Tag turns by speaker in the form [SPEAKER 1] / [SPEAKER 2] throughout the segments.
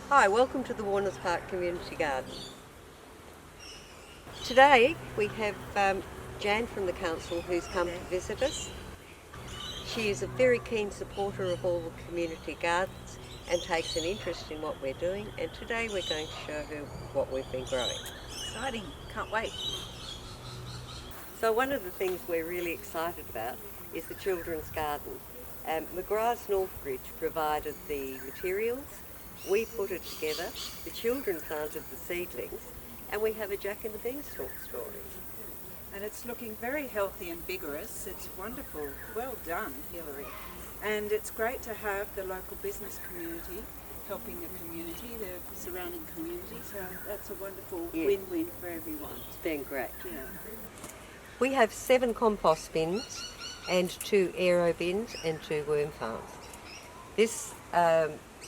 [SPEAKER 1] Hi, welcome to the Warners Park Community Garden. Today we have Jan from the council who's come to visit us. She is a very keen supporter of all the community gardens and takes an interest in what we're doing, and today we're going to show her what we've been growing.
[SPEAKER 2] Exciting, can't wait.
[SPEAKER 1] So one of the things we're really excited about is the children's garden. McGrath's Northbridge provided the materials, we put it together, the children planted the seedlings, and we have a Jack and the Beanstalk story.
[SPEAKER 2] And it's looking very healthy and vigorous. It's wonderful. Well done, Hilary. And it's great to have the local business community helping the community, the surrounding community. So that's a wonderful win-win for everyone.
[SPEAKER 1] It's been great.
[SPEAKER 2] Yeah.
[SPEAKER 1] We have 7 compost bins and 2 aero bins and 2 worm farms. This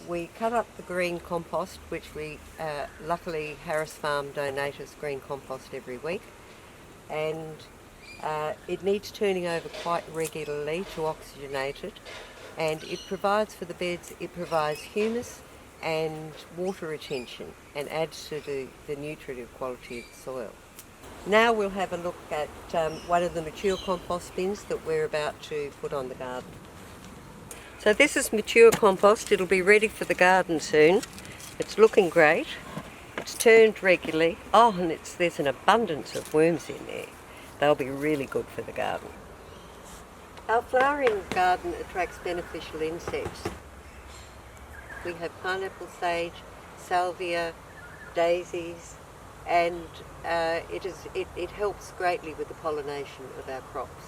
[SPEAKER 1] we cut up the green compost, which we luckily Harris Farm donate us green compost every week, and it needs turning over quite regularly to oxygenate it, and it provides for the beds, it provides humus and water retention and adds to the nutritive quality of the soil. Now we'll have a look at one of the mature compost bins that we're about to put on the garden. So this is mature compost. It'll be ready for the garden soon. It's looking great. It's turned regularly. Oh, and there's an abundance of worms in there. They'll be really good for the garden. Our flowering garden attracts beneficial insects. We have pineapple sage, salvia, daisies, and it helps greatly with the pollination of our crops.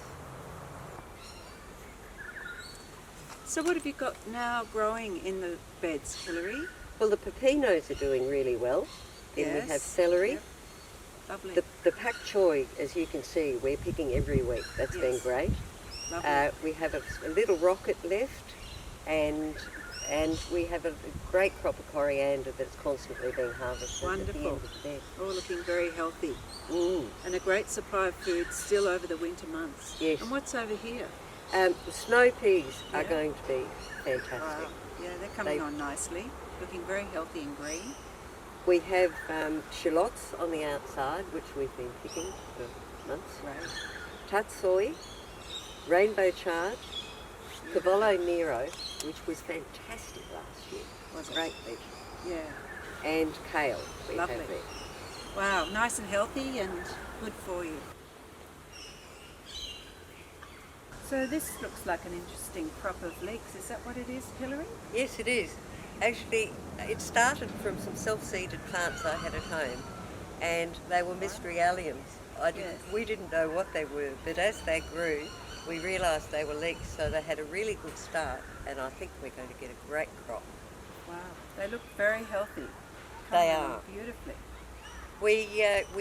[SPEAKER 2] So what have you got now growing in the beds, Hilary?
[SPEAKER 1] Well, the pepinos are doing really well. Then we have celery.
[SPEAKER 2] Yep. Lovely.
[SPEAKER 1] The pak choi, as you can see, we're picking every week. That's been great.
[SPEAKER 2] Lovely.
[SPEAKER 1] We have a little rocket left, and we have a great crop of coriander that's constantly being harvested at the end of the bed.
[SPEAKER 2] All looking very healthy.
[SPEAKER 1] Mm.
[SPEAKER 2] And a great supply of food still over the winter months.
[SPEAKER 1] Yes.
[SPEAKER 2] And what's over here?
[SPEAKER 1] The snow peas are going to be fantastic.
[SPEAKER 2] Wow. Yeah, they're coming on nicely. Looking very healthy and green.
[SPEAKER 1] We have shallots on the outside, which we've been picking for months.
[SPEAKER 2] Right.
[SPEAKER 1] Tatsoi, rainbow chard, Cavallo Nero, which was fantastic last year.
[SPEAKER 2] Was it?
[SPEAKER 1] Great veg.
[SPEAKER 2] Yeah.
[SPEAKER 1] And kale. We
[SPEAKER 2] Lovely.
[SPEAKER 1] have there.
[SPEAKER 2] Wow, nice and healthy and good for you. So this looks like an interesting crop of leeks. Is that what it is, Hilary?
[SPEAKER 1] Yes, it is. Actually, it started from some self-seeded plants I had at home, and they were mystery alliums. We didn't know what they were, but as they grew, we realised they were leeks, so they had a really good start, and I think we're going to get a great crop.
[SPEAKER 2] Wow, they look very healthy.
[SPEAKER 1] They
[SPEAKER 2] Coming
[SPEAKER 1] are.
[SPEAKER 2] beautifully.
[SPEAKER 1] We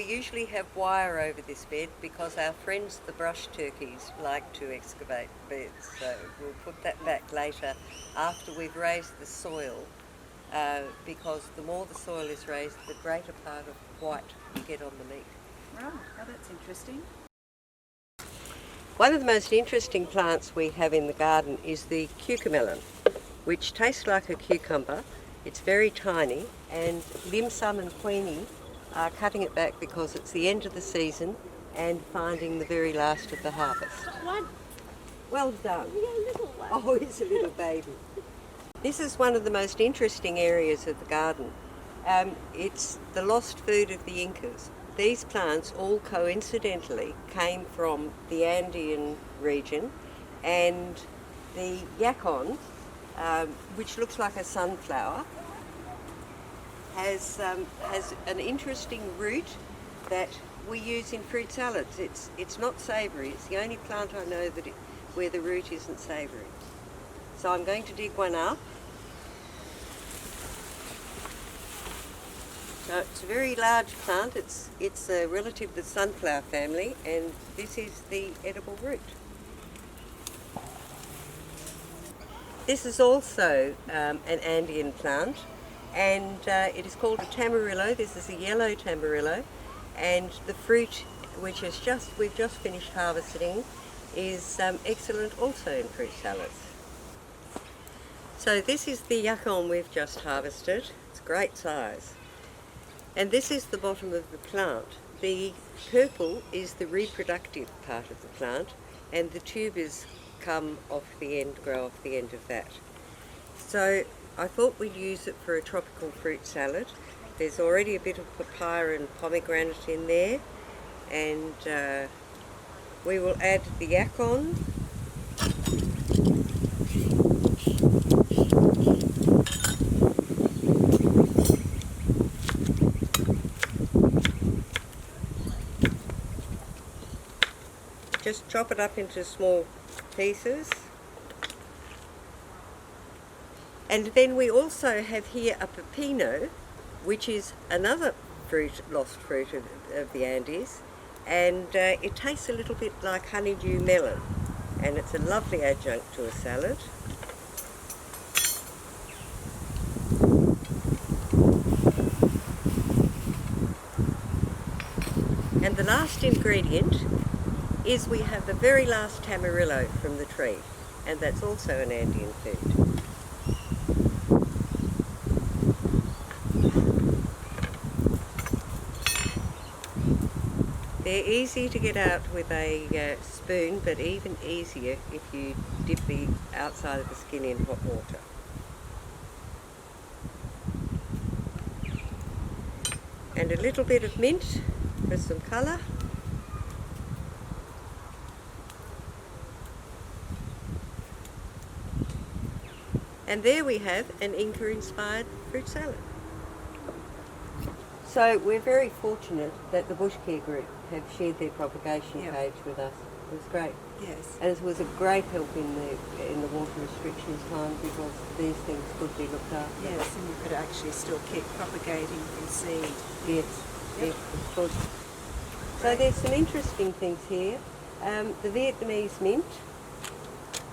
[SPEAKER 1] usually have wire over this bed because our friends the brush turkeys like to excavate beds, so we'll put that back later after we've raised the soil, because the more the soil is raised, the greater part of white you get on the meat.
[SPEAKER 2] Right, oh, that's interesting.
[SPEAKER 1] One of the most interesting plants we have in the garden is the cucamelon, which tastes like a cucumber. It's very tiny, and Lim Sum and Queenie are cutting it back because it's the end of the season and finding the very last of the harvest.
[SPEAKER 3] One.
[SPEAKER 1] Well done.
[SPEAKER 3] Yeah, little one.
[SPEAKER 1] Oh, he's a little baby. This is one of the most interesting areas of the garden. It's the lost food of the Incas. These plants all coincidentally came from the Andean region, and the yacon, which looks like a sunflower, has an interesting root that we use in fruit salads. It's not savoury. It's the only plant I know where the root isn't savoury. So I'm going to dig one up. So it's a very large plant. It's a relative of the sunflower family, and this is the edible root. This is also an Andean plant, and it is called a tamarillo. This is a yellow tamarillo, and the fruit, which we've just finished harvesting, is excellent also in fruit salads. So this is the yacon we've just harvested. It's great size. And this is the bottom of the plant. The purple is the reproductive part of the plant, and the tubers come off the end, grow off the end of that. So I thought we'd use it for a tropical fruit salad. There's already a bit of papaya and pomegranate in there, and we will add the yacon. Just chop it up into small pieces. And then we also have here a pepino, which is another fruit, lost fruit of the Andes, and it tastes a little bit like honeydew melon, and it's a lovely adjunct to a salad. And the last ingredient is we have the very last tamarillo from the tree, and that's also an Andean food. They're easy to get out with a spoon, but even easier if you dip the outside of the skin in hot water. And a little bit of mint for some colour. And there we have an Inca-inspired fruit salad. So we're very fortunate that the Bush Care Group have shared their propagation page with us. It was great.
[SPEAKER 2] Yes.
[SPEAKER 1] And it was a great help in the water restrictions time, because these things could be looked after.
[SPEAKER 2] Yes, and you could actually still keep propagating from seed.
[SPEAKER 1] Yes, yes, of course. So there's some interesting things here. The Vietnamese mint,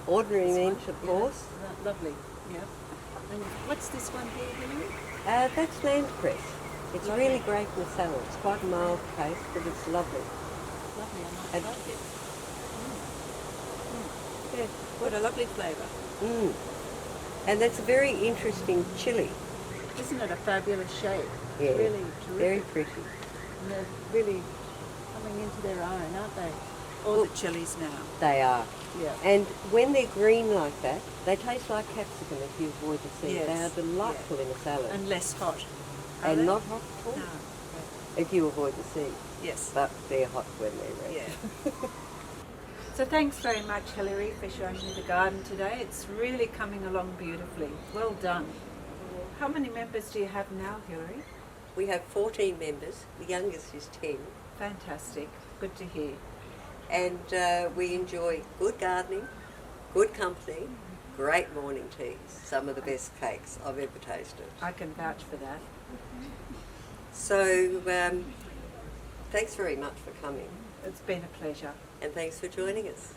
[SPEAKER 1] ordinary mint of course.
[SPEAKER 2] Lovely. Yeah. And what's this one here, Hilary?
[SPEAKER 1] That's land cress. It's really great in the salad. It's quite a mild taste, but it's lovely.
[SPEAKER 2] Lovely, I
[SPEAKER 1] And-
[SPEAKER 2] might like it. Yeah, what a lovely flavour.
[SPEAKER 1] Mm. And that's a very interesting chili.
[SPEAKER 2] Isn't it a fabulous shape?
[SPEAKER 1] Yeah,
[SPEAKER 2] Really
[SPEAKER 1] very
[SPEAKER 2] terrific.
[SPEAKER 1] pretty.
[SPEAKER 2] And they're really coming into their own, aren't they? All the chilies now.
[SPEAKER 1] They are.
[SPEAKER 2] Yeah.
[SPEAKER 1] And when they're green like that, they taste like capsicum if you avoid the seed.
[SPEAKER 2] Yes,
[SPEAKER 1] They are delightful in a salad.
[SPEAKER 2] And less hot. Are
[SPEAKER 1] And
[SPEAKER 2] they?
[SPEAKER 1] not hot at all
[SPEAKER 2] No.
[SPEAKER 1] if you avoid the seed.
[SPEAKER 2] Yes.
[SPEAKER 1] But they're hot when they're red.
[SPEAKER 2] Yeah. So thanks very much, Hilary, for showing me the garden today. It's really coming along beautifully. Well done. How many members do you have now, Hilary?
[SPEAKER 1] We have 14 members. The youngest is 10.
[SPEAKER 2] Fantastic. Good to hear.
[SPEAKER 1] And we enjoy good gardening, good company, great morning teas, some of the best cakes I've ever tasted.
[SPEAKER 2] I can vouch for that.
[SPEAKER 1] So thanks very much for coming,
[SPEAKER 2] It's been a pleasure.
[SPEAKER 1] and thanks for joining us.